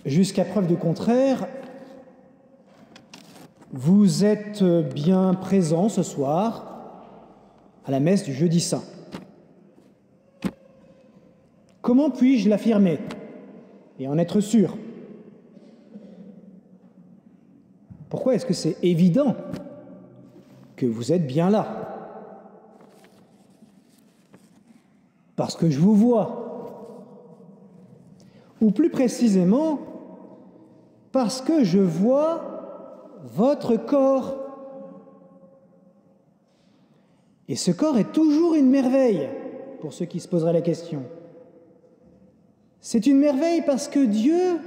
Jusqu'à preuve du contraire, vous êtes bien présents ce soir à la messe du Jeudi Saint. Comment puis-je l'affirmer et en être sûr? Pourquoi est-ce que c'est évident que vous êtes bien là? Parce que je vous vois. Ou plus précisément, parce que je vois votre corps. Et ce corps est toujours une merveille, pour ceux qui se poseraient la question. C'est une merveille parce que Dieu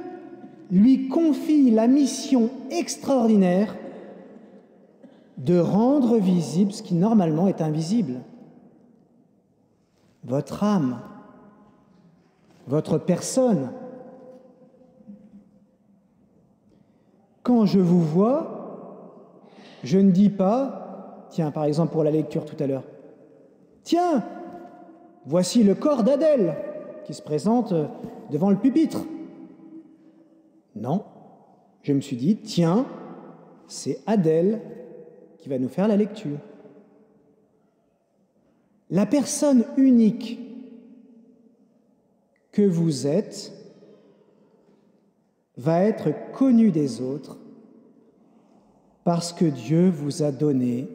lui confie la mission extraordinaire de rendre visible ce qui normalement est invisible. Votre âme, votre personne. Quand je vous vois, je ne dis pas, tiens, par exemple pour la lecture tout à l'heure, tiens, voici le corps d'Adèle qui se présente devant le pupitre. Non, je me suis dit, tiens, c'est Adèle qui va nous faire la lecture. La personne unique que vous êtes va être connue des autres parce que Dieu vous a donné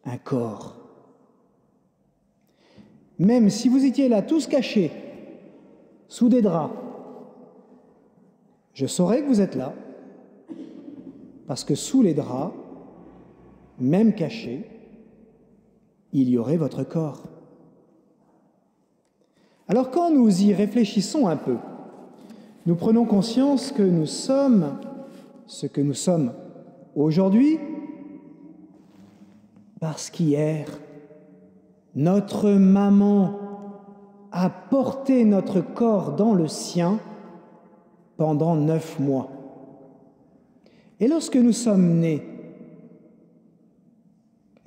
un corps. Même si vous étiez là tous cachés, sous des draps, je saurais que vous êtes là, parce que sous les draps, même cachés, il y aurait votre corps. Alors quand nous y réfléchissons un peu, nous prenons conscience que nous sommes ce que nous sommes aujourd'hui, parce qu'hier, notre maman a porté notre corps dans le sien pendant 9 mois. Et lorsque nous sommes nés,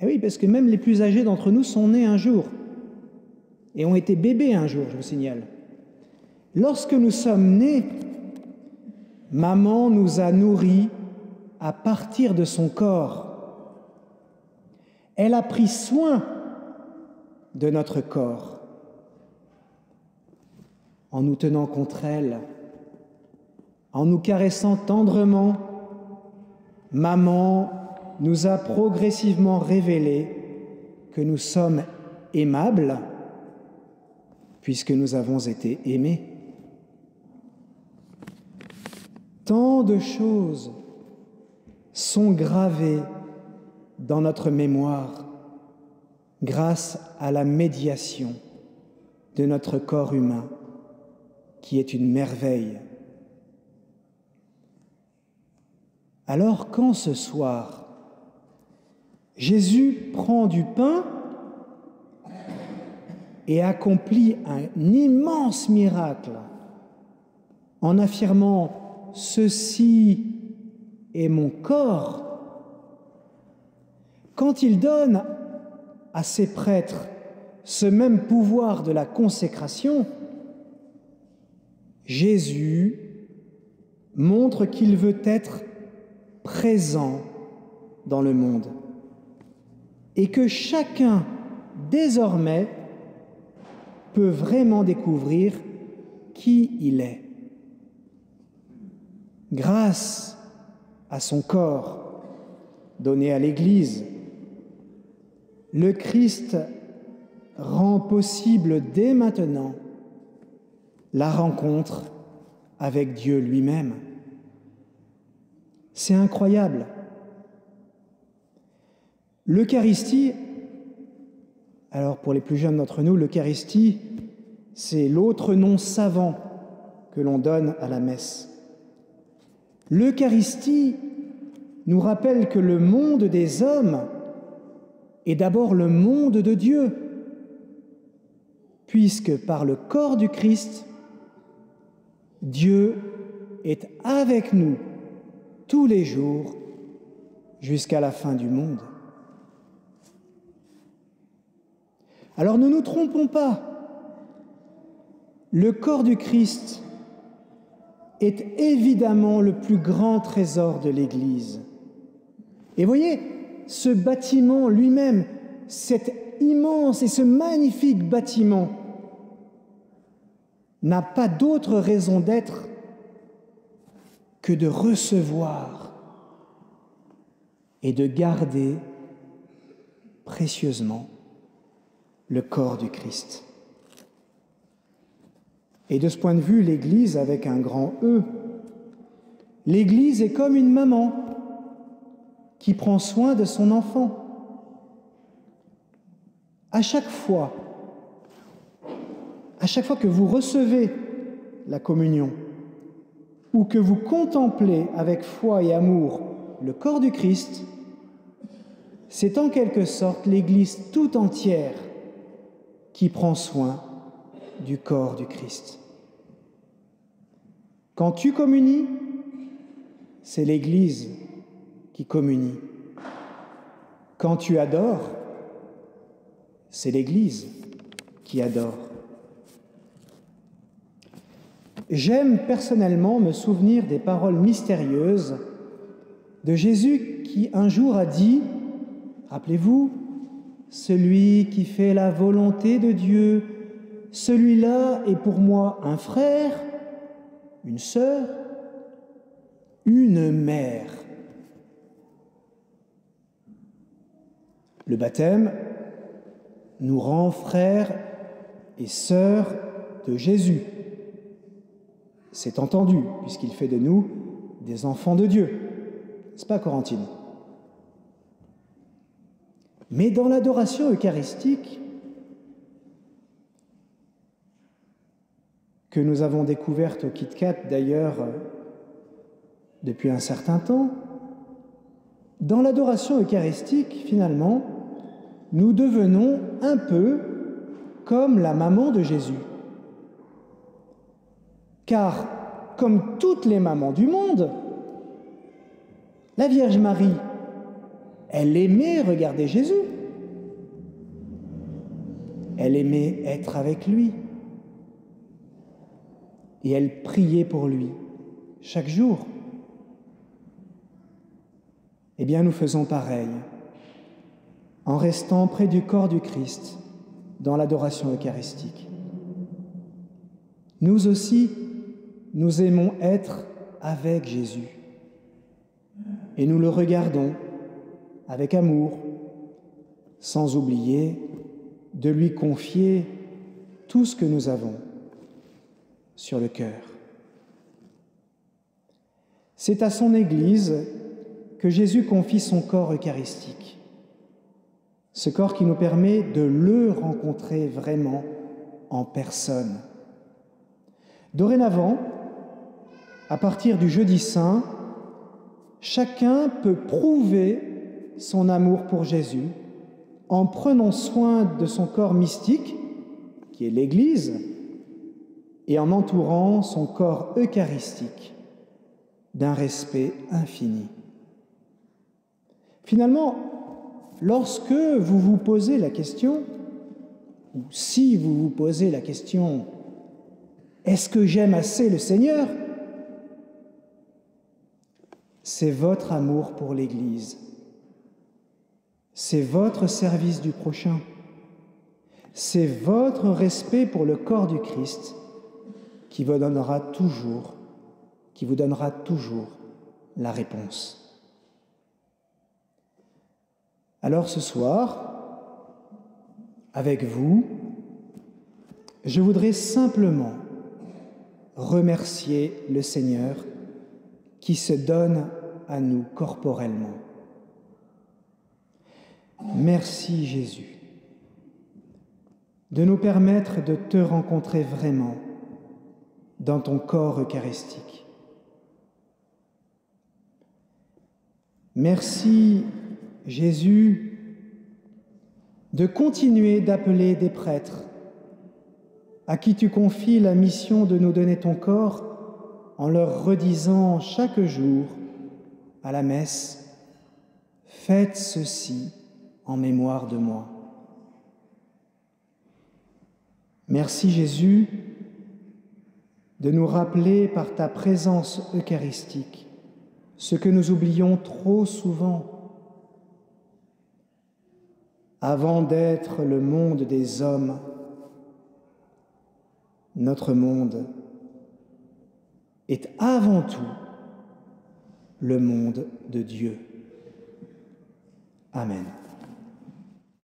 eh oui, parce que même les plus âgés d'entre nous sont nés un jour et ont été bébés un jour, je vous signale. Lorsque nous sommes nés, maman nous a nourris à partir de son corps. Elle a pris soin de notre corps en nous tenant contre elle, en nous caressant tendrement. Maman nous a progressivement révélé que nous sommes aimables puisque nous avons été aimés. Tant de choses sont gravées dans notre mémoire grâce à la médiation de notre corps humain, qui est une merveille. Alors quand ce soir, Jésus prend du pain et accomplit un immense miracle en affirmant « Ceci est mon corps », quand il donne à ses prêtres ce même pouvoir de la consécration, Jésus montre qu'il veut être présent dans le monde et que chacun, désormais, peut vraiment découvrir qui il est. Grâce à son corps donné à l'Église, le Christ rend possible dès maintenant la rencontre avec Dieu lui-même. C'est incroyable. L'Eucharistie, alors pour les plus jeunes d'entre nous, l'Eucharistie, c'est l'autre nom savant que l'on donne à la messe. L'Eucharistie nous rappelle que le monde des hommes est d'abord le monde de Dieu, puisque par le corps du Christ, Dieu est avec nous tous les jours jusqu'à la fin du monde. Alors ne nous trompons pas, le corps du Christ est évidemment le plus grand trésor de l'Église. Et voyez, ce bâtiment lui-même, cet immense et ce magnifique bâtiment, n'a pas d'autre raison d'être que de recevoir et de garder précieusement le corps du Christ. Et de ce point de vue, l'Église, avec un grand E, l'Église est comme une maman qui prend soin de son enfant. À chaque fois que vous recevez la communion ou que vous contemplez avec foi et amour le corps du Christ, c'est en quelque sorte l'Église tout entière qui prend soin du corps du Christ. Quand tu communies, c'est l'Église qui communie. Quand tu adores, c'est l'Église qui adore. J'aime personnellement me souvenir des paroles mystérieuses de Jésus qui un jour a dit, rappelez-vous, « Celui qui fait la volonté de Dieu, celui-là est pour moi un frère, une sœur, une mère. » Le baptême nous rend frères et sœurs de Jésus. C'est entendu, puisqu'il fait de nous des enfants de Dieu. N'est-ce pas, Corentine? Mais dans l'adoration eucharistique, que nous avons découverte au KitKat d'ailleurs depuis un certain temps, dans l'adoration eucharistique, finalement, nous devenons un peu comme la maman de Jésus. Car, comme toutes les mamans du monde, la Vierge Marie, elle aimait regarder Jésus. Elle aimait être avec lui. Et elle priait pour lui chaque jour. Eh bien, nous faisons pareil, en restant près du corps du Christ dans l'adoration eucharistique. Nous aussi, nous aimons être avec Jésus. Et nous le regardons avec amour, sans oublier de lui confier tout ce que nous avons sur le cœur. C'est à son Église que Jésus confie son corps eucharistique, ce corps qui nous permet de le rencontrer vraiment en personne. Dorénavant, à partir du jeudi saint, chacun peut prouver son amour pour Jésus en prenant soin de son corps mystique, qui est l'Église, et en entourant son corps eucharistique d'un respect infini. Finalement, lorsque vous vous posez la question, ou si vous vous posez la question « Est-ce que j'aime assez le Seigneur ?», c'est votre amour pour l'Église, c'est votre service du prochain, c'est votre respect pour le corps du Christ qui vous donnera toujours la réponse. Alors ce soir, avec vous, je voudrais simplement remercier le Seigneur qui se donne à nous corporellement. Merci Jésus de nous permettre de te rencontrer vraiment dans ton corps eucharistique. Merci Jésus de continuer d'appeler des prêtres à qui tu confies la mission de nous donner ton corps en leur redisant chaque jour à la messe « Faites ceci en mémoire de moi ». Merci Jésus de nous rappeler par ta présence eucharistique ce que nous oublions trop souvent. Avant d'être le monde des hommes, notre monde est avant tout le monde de Dieu. Amen.